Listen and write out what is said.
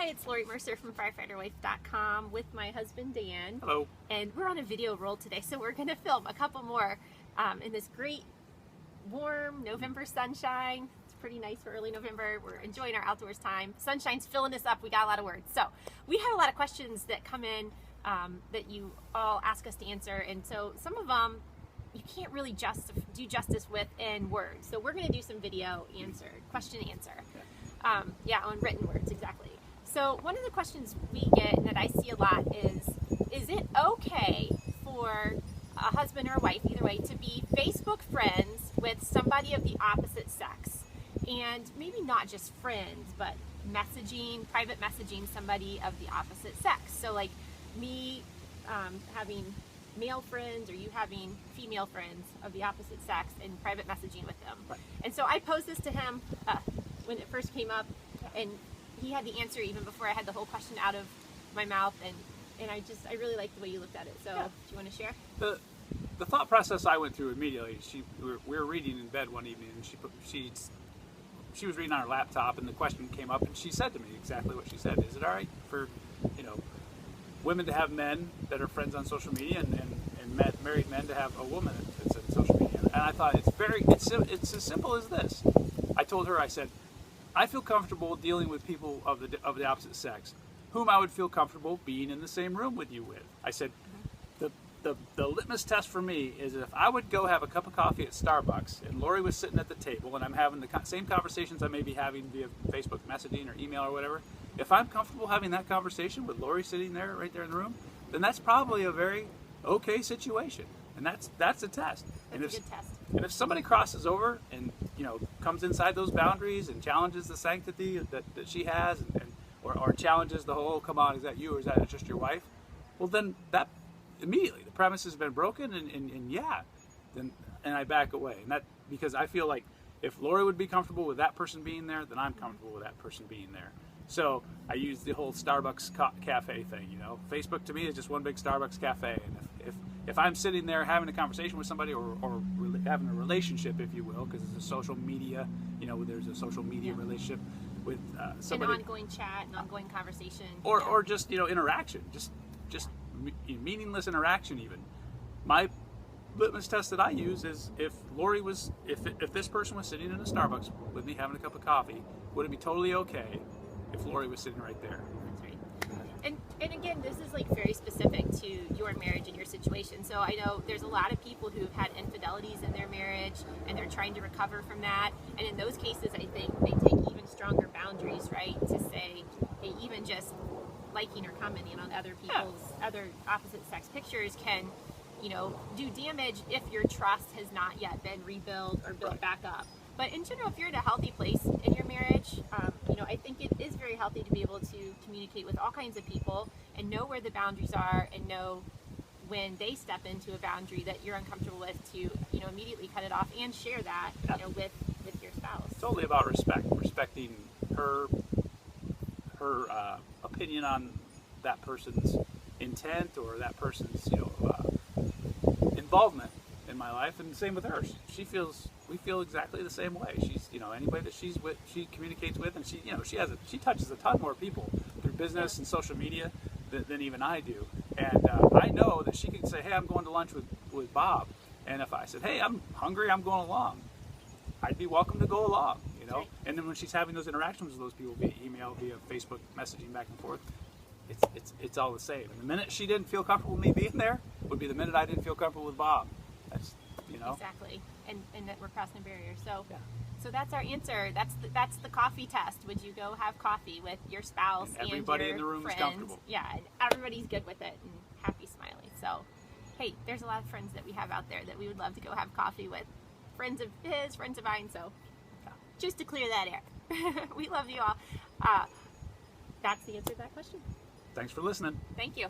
Hi, it's Lori Mercer from firefighterwife.com with my husband Dan. Hello. And we're on a video roll today, so we're going to film a couple more in this great, warm November sunshine. It's pretty nice for early November. We're enjoying our outdoors time. Sunshine's filling us up. We got a lot of words. So we have a lot of questions that come in that you all ask us to answer. And so some of them you can't really do justice with in words. So we're going to do some video answer, question answer. On written words, exactly. So one of the questions we get and that I see a lot is it okay for a husband or a wife, either way, to be Facebook friends with somebody of the opposite sex? And maybe not just friends, but private messaging somebody of the opposite sex. So like me having male friends or you having female friends of the opposite sex and private messaging with them. Right. And so I posed this to him when it first came up, and he had the answer even before I had the whole question out of my mouth, and I really liked the way you looked at it. So Yeah. do you want to share? The thought process I went through immediately. We were reading in bed one evening, and she was reading on her laptop, and the question came up, and she said to me exactly what she said. Is it all right for women to have men that are friends on social media, and married men to have a woman that's in social media? And I thought it's as simple as this. I told her, I said, I feel comfortable dealing with people of the opposite sex, whom I would feel comfortable being in the same room with you with. I said, the litmus test for me is if I would go have a cup of coffee at Starbucks and Lori was sitting at the table and I'm having the same conversations I may be having via Facebook messaging or email or whatever, if I'm comfortable having that conversation with Lori sitting there, right there in the room, then that's probably a very okay situation. And that's a test. That's a good test. And if somebody crosses over and comes inside those boundaries and challenges the sanctity that she has, or challenges the whole, come on, is that you or is that just your wife? Well, then that immediately the premise has been broken, and I back away. And that because I feel like if Lori would be comfortable with that person being there, then I'm comfortable with that person being there. So I use the whole Starbucks cafe thing. Facebook to me is just one big Starbucks cafe, and if I'm sitting there having a conversation with somebody or having a relationship, if you will, because it's a social media, there's a social media relationship with somebody. An ongoing chat, an ongoing conversation. Or just, interaction, just meaningless interaction even. My litmus test that I use is if this person was sitting in a Starbucks with me having a cup of coffee, would it be totally okay if Lori was sitting right there? That's right. And again, this is like very specific to your marriage and your situation. So I know there's a lot of people who've had infidelities in their marriage and they're trying to recover from that. And in those cases, I think they take even stronger boundaries, right? To say, hey, even just liking or commenting on other people's other opposite sex pictures can, do damage if your trust has not yet been rebuilt or built back up. But in general, if you're in a healthy place in your marriage, I think it is very healthy to be able to communicate with all kinds of people and know where the boundaries are and know when they step into a boundary that you're uncomfortable with to, immediately cut it off and share that, with your spouse. It's totally about respecting her opinion on that person's intent or that person's, involvement in my life, and same with her. We feel exactly the same way. She's, anybody that she's with, she communicates with, and she touches a ton more people through business and social media than even I do. And I know that she can say, hey, I'm going to lunch with Bob, and if I said, hey, I'm hungry, I'm going along, I'd be welcome to go along, Right. And then when she's having those interactions with those people via email, via Facebook messaging back and forth, it's all the same. And the minute she didn't feel comfortable with me being there would be the minute I didn't feel comfortable with Bob. That's, Exactly. And that we're crossing a barrier. So that's our answer. That's the coffee test. Would you go have coffee with your spouse and everybody your in the room friends? is comfortable? Yeah, and everybody's good with it and happy, smiling. So, hey, there's a lot of friends that we have out there that we would love to go have coffee with. Friends of his, friends of mine. So, just to clear that air. We love you all. That's the answer to that question. Thanks for listening. Thank you.